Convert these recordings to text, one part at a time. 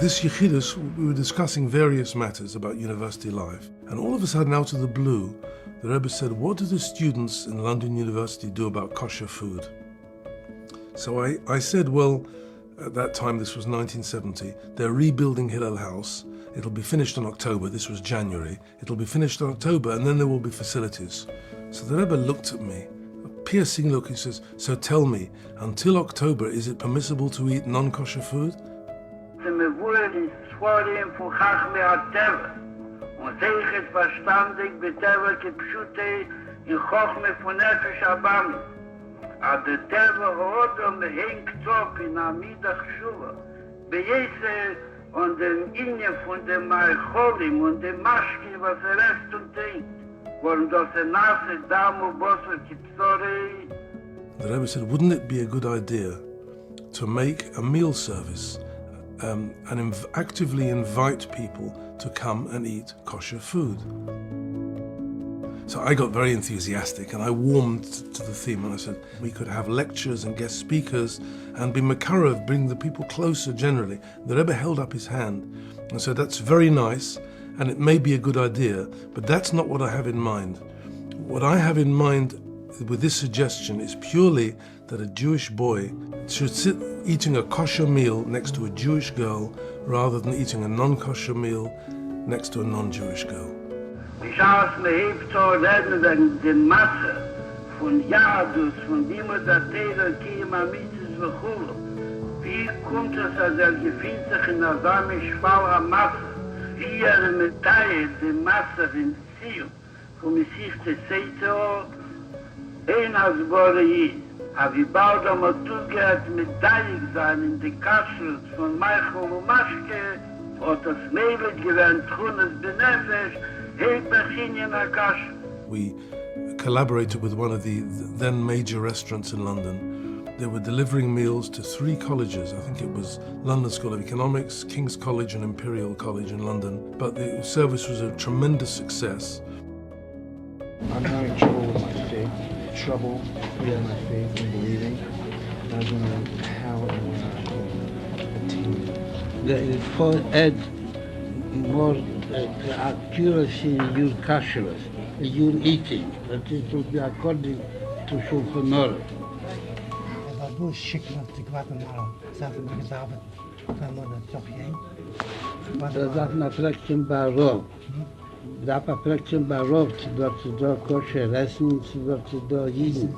this Yechidus, we were discussing various matters about university life, and all of a sudden, out of the blue, the Rebbe said, what do the students in London University do about kosher food? So I said, well, at that time, this was 1970, they're rebuilding Hillel House. It'll be finished in October. This was January. It'll be finished in October, and then there will be facilities. So the Rebbe looked at me, a piercing look. He says, so tell me, until October, is it permissible to eat non-kosher food? Und zeichet verstandig betever kipshute in Chochme von Nefesh Abami. A de tever hodom hengt op in Amidach Shula. Bejese und dem Inne von dem Maicholim und dem Maschki, was esst und trinkt. Warum das Nase Damu Bosser Kipsore. The Rebbe said, wouldn't it be a good idea to make a meal service and actively invite people to come and eat kosher food? So I got very enthusiastic and I warmed to the theme, and I said we could have lectures and guest speakers and be Makarev, bring the people closer generally. The Rebbe held up his hand and said, that's very nice and it may be a good idea, but that's not what I have in mind. What I have in mind with this suggestion is purely that a Jewish boy should sit eating a kosher meal next to a Jewish girl rather than eating a non-kosher meal next to a non-Jewish girl. Ich habe mir hebt zu reden wegen der Masse von Jadus, von dem der Teher Kiyama Mitzvahs V'chulu. Wie kommt es, dass gefühlt sich in Azam Schfal Masse, wie mitteilt die Masse in Zion, von Messichte Seito, ein Asbori, aber wie bald einmal zugehört mitteilig sein in die Kashrut von Michael und Maschke, und das Leben gewinnt Chunas Benefesh, we collaborated with one of the then major restaurants in London. They were delivering meals to 3 colleges. I think it was London School of Economics, King's College and Imperial College in London. But the service was a tremendous success. I'm having trouble with my faith, with my faith and believing. I don't know how and when I can attain it. For add more accuracy in your kashrus, in your eating, that it will be according to Shulchan Aruch. Dat was schikkelend te Guatemala. Zaten we gezabeld van de Sofien. Dat is een attractie bij Rov. Dat attractie bij Rov, zodat ze daar kosher essen, zodat ze daar eten.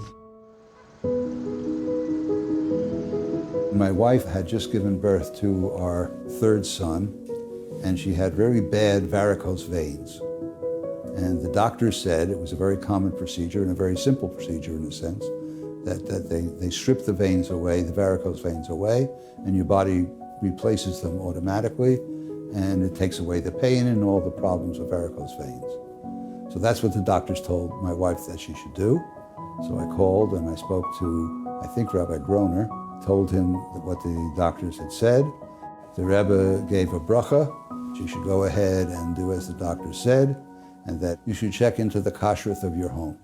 My wife had just given birth to our 3rd son, and she had very bad varicose veins. And the doctor said it was a very common procedure and a very simple procedure in a sense, that they strip the veins away, the varicose veins away, and your body replaces them automatically, and it takes away the pain and all the problems of varicose veins. So that's what the doctors told my wife that she should do. So I called and I spoke to, I think, Rabbi Groner, told him what the doctors had said. The Rebbe gave a bracha. She should go ahead and do as the doctor said, and that you should check into the kashrut of your home.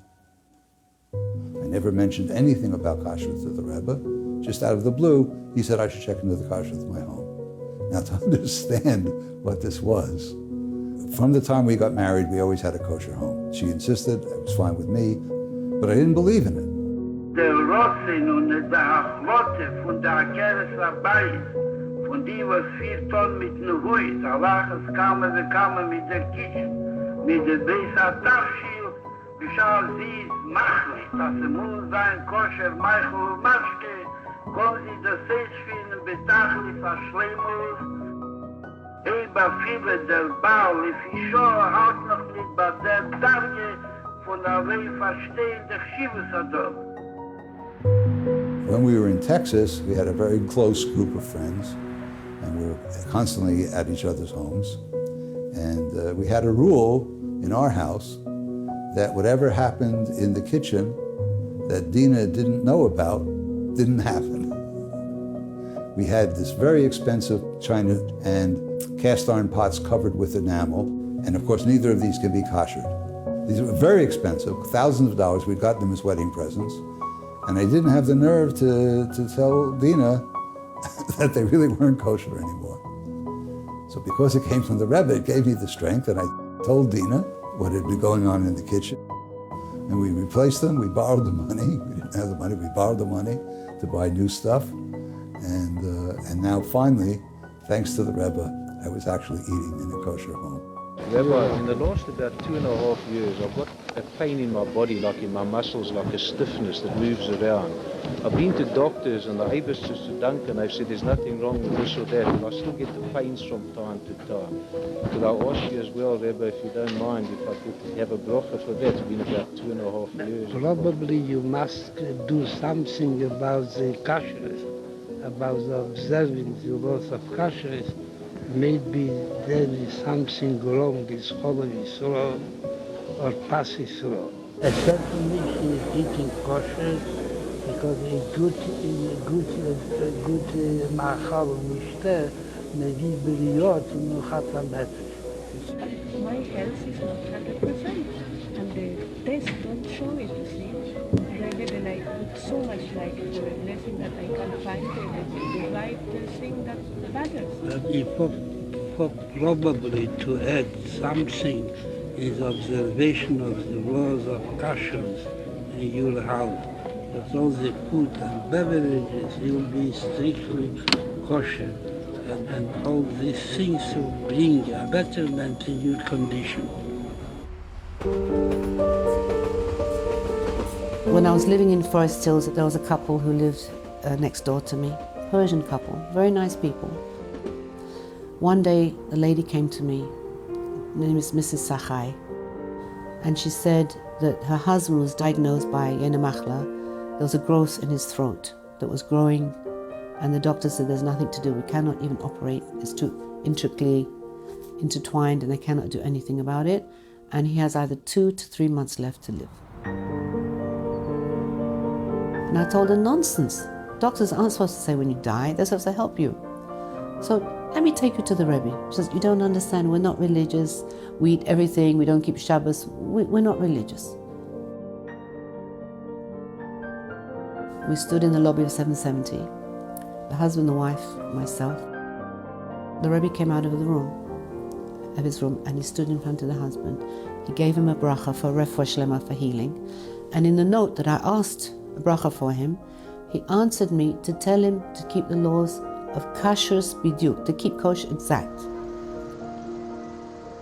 I never mentioned anything about kashrut to the Rebbe. Just out of the blue, he said I should check into the kashrut of my home. Now, to understand what this was, from the time we got married, we always had a kosher home. She insisted, it was fine with me, but I didn't believe in it. Der Rossin und der Achlote von der Akeres Abayis, von die was 4 Tonnen mit ne Huid, Allahas kamen mit der Kitchen, mit der Beisa Tafschil, geschah sie ist machlich, dass sie muss sein kosher, Michael und Maschke, kommen sie das Seichfinden betachlich verschleimus, Eba viele der Baal, Lefischo hat noch nicht bei der Tage von der Weh verstehen der Chivesador. When we were in Texas, we had a very close group of friends, and we were constantly at each other's homes. And we had a rule in our house that whatever happened in the kitchen that Dina didn't know about didn't happen. We had this very expensive china and cast iron pots covered with enamel, and of course neither of these can be kosher. These were very expensive, thousands of dollars. We'd gotten them as wedding presents. And I didn't have the nerve to tell Dina that they really weren't kosher anymore. So because it came from the Rebbe, it gave me the strength, and I told Dina what had been going on in the kitchen. And we replaced them, we borrowed the money. We didn't have the money, we borrowed the money to buy new stuff. And now finally, thanks to the Rebbe, I was actually eating in a kosher home. Rabbi, in the last about 2.5 years, I've got a pain in my body, like in my muscles, like a stiffness that moves around. I've been to doctors and the Abisters to Duncan, they've said there's nothing wrong with this or that, but I still get the pains from time to time. Could I ask you as well, Rabbi, if you don't mind, if I could have a bracha for that? It's been about 2.5 years. Probably you must do something about the kashrus, about the observing the laws of kashrus. Maybe there is something wrong with Cholav Yisrael or Pas Yisrael. Certainly she is eating kosher because a good machal mishter maybe b'riyot nuchat lamet. My health is not 100%, and the tests don't show it, you see. Then I put so much like the blessing that I can find the right thing that matters. If probably to add something is observation of the laws of kashrus in your house. That all the food and beverages will be strictly kosher, and all these things will bring a betterment in your condition. When I was living in Forest Hills, there was a couple who lived next door to me, Persian couple, very nice people. One day, a lady came to me, her name is Mrs. Sachai, and she said that her husband was diagnosed by Yenemachla. There was a growth in his throat that was growing, and the doctor said there's nothing to do, we cannot even operate, it's too intricately intertwined and they cannot do anything about it, and he has either 2 to 3 months left to live. And I told her, nonsense. Doctors aren't supposed to say when you die, they're supposed to help you. So let me take you to the Rebbe. She says, you don't understand, we're not religious. We eat everything, we don't keep Shabbos. We're not religious. We stood in the lobby of 770, the husband, the wife, myself. The Rebbe came out of his room, and he stood in front of the husband. He gave him a bracha for refuah shlema, for healing. And in the note that I asked a bracha for him, he answered me to tell him to keep the laws of kashrus biduk, to keep kosher exact.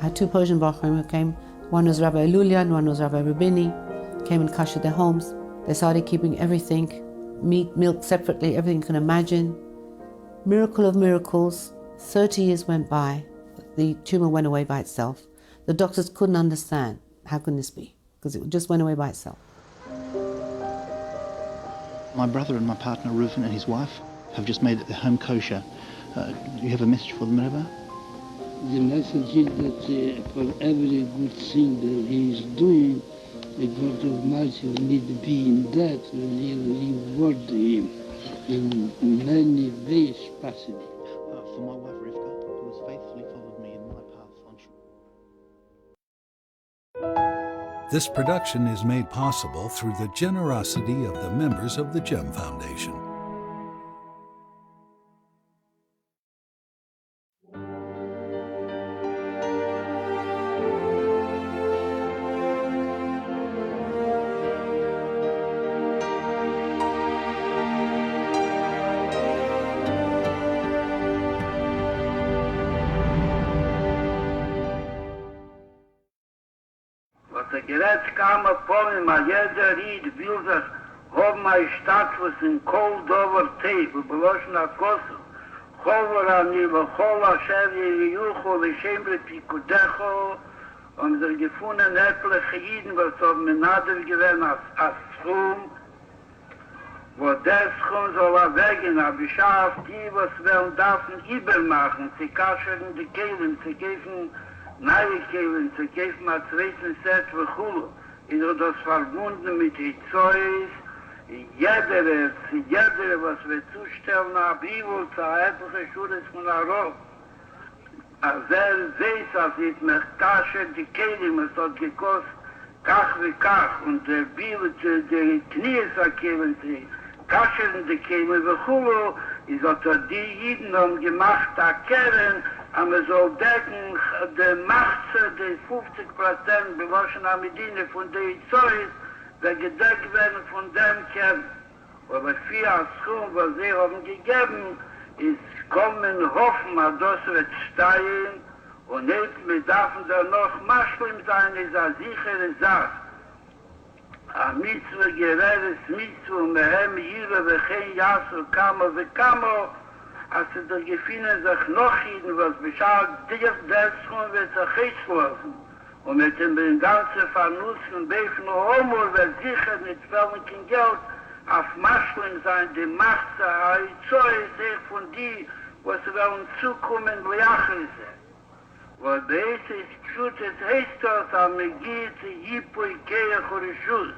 I had 2 Persian Bachrim who came. One was Rabbi Lulian, one was Rabbi Rabini, came and kashered their homes. They started keeping everything, meat, milk separately, everything you can imagine. Miracle of miracles, 30 years went by, the tumor went away by itself. The doctors couldn't understand, how can this be? Because it just went away by itself. My brother and my partner Reuven and his wife have just made it the home kosher. Do you have a message for them, Rabbi? The message is that for every good thing that he is doing, the God Almighty will need to be in that, and he will reward him in many ways possible. For my wife Rivka, who has faithfully followed me in my path on This production is made possible through the generosity of the members of the GEM Foundation. Gerät kam Polen, ma jeder Ried will sich haben ein Status in Koldover Tee, wo beloschen a Kosu. Cholver Anilo, Chola, Sheri, Yucho, Leshemre, Pikudecho, und sich gefunden etliche Jiden, was auf Menader gewesen als Schum, wo der Schum soll wegen, aber ich schaff die, was wollen dürfen, übermachen, sie kaschern die Kehlen, sie geben neue Kehlen, sie geben ein zweiten Set für Chulu. Ist das verbunden mit Hizois, jeder, was wir zustellen, Bibel, zu etliche Schules von Arop. Als weiß, als ich mich kasche, die Kehlen, es hat gekostet, kach wie kach, und der Bibel, der Kniesa Kehlen, die kaschern die Kehlen, wie Chulu, ist auch die Jiden haben gemacht, erkennen, am soll decken de Macht de 50% bewaschen am Medine von de Zeus, der gedeckt werden von dem Kern. Aber vier Schuhen, was sie haben gegeben, ist kommen hoffen, dass das wird steigen und nicht, wir dürfen da noch Maschlim sein, ist eine sichere Sache. A Mitzvah geredes Mitzvah, mehem Jira, wechen Yasu, Kamo, Kamo, als sie da gefunden sich noch jeden, was beschaut, der Schuhen wird sich geschlossen. Und mit dem ganzen Vernuss und Beifen und Homo wird sicher nicht viel Geld auf Maschlim sein, die Macht sei, sehr von die, was wollen zukommen, leachen sind. Weil das ist gut, es heißt das, am Megit, Jippo, Ikea, Chorishus.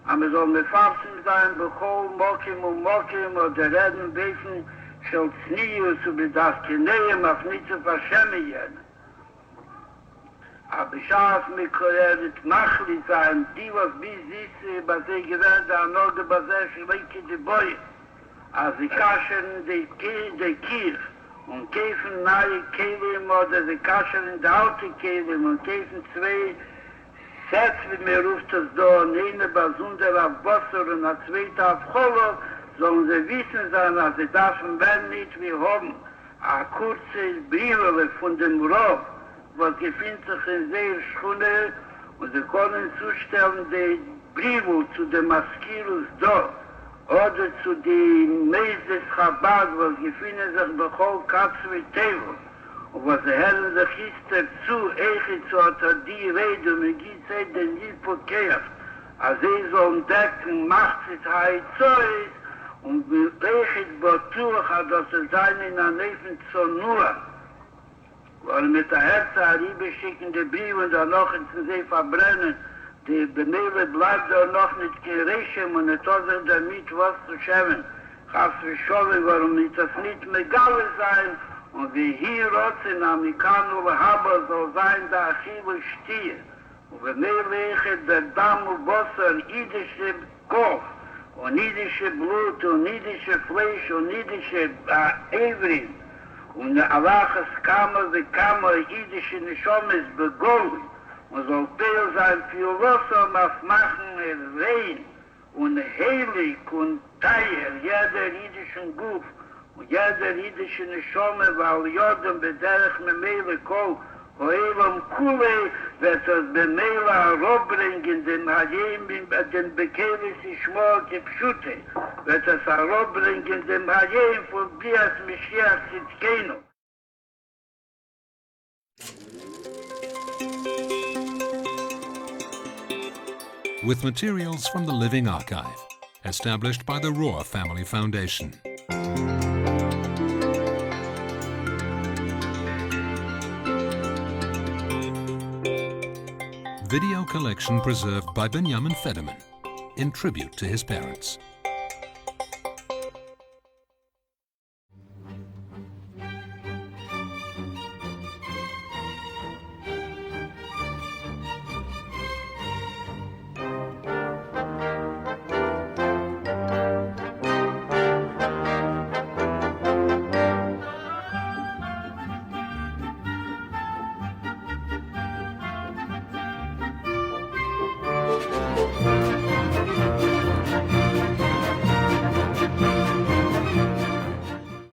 Aber soll mit Farsen sein, Bechol, Mokim und Mokim, oder Reden, Beifen, Schelznius, über das Kineum, auf nicht zu verschämen jeden. Aber ich habe mich gehört, Machli sein, die was bis ist, bei der Gewerde an Orde, bei der Schlecke die Bäume. Als sie kaschern die Kirche und käfen neue Kehlim oder sie kaschern die alte Kehlim und käfen zwei Sets, wie mir ruft das da, und eine besondere auf Wasser und eine zweite auf Cholo, sollen sie wissen sein, dass sie dürfen werden nicht wie haben. Eine kurze Brille von dem Rauf, was gefindt sich in sehr Schule und sie können zustellen die Briefe zu dem Maskirus da oder zu den Meises Chabad, was gefinden sich bei Chol Katzwe Tevel und was sie hören sich ist dazu, zu hat die Rede und mir gibt es den Lipokeach, als sie so entdecken, macht es halt so ist und wir echt betuch hat, dass es sein in der Neffen zu nur. Weil mit der Herze Riebe schicken die Briefe und dann noch in den See verbrennen. Die Benele bleibt da noch nicht gerechen und nicht hat sich damit was zu schämen. Ich habe es verschoben, warum nicht das nicht Megale sein und wie hier in Amerikaner Haber soll sein, der Archive stehe. Und wenn lege der Damm und Wasser, jüdische Kopf und jüdische Blut und jüdische Fleisch und jüdische Evrin. Und der Allahs Kammer, wie Kammer, jüdische Nishomes begonnen. Und soll Peil sein für Wasser, was machen rein und heilig und teier, jeder jüdischen Guf und jeder jüdische Nishome, weil Jodem bederich me Meile Kol, Oelam Kule, wird das Bemeila Robbringen, dem Hayem, dem Bekelis Ishmoa Kepschute, wird das Robbringen, dem Hayem von Bias Mashiach Zitkenu. With materials from the Living Archive, established by the Rohr Family Foundation. Video collection preserved by Benjamin Federman in tribute to his parents.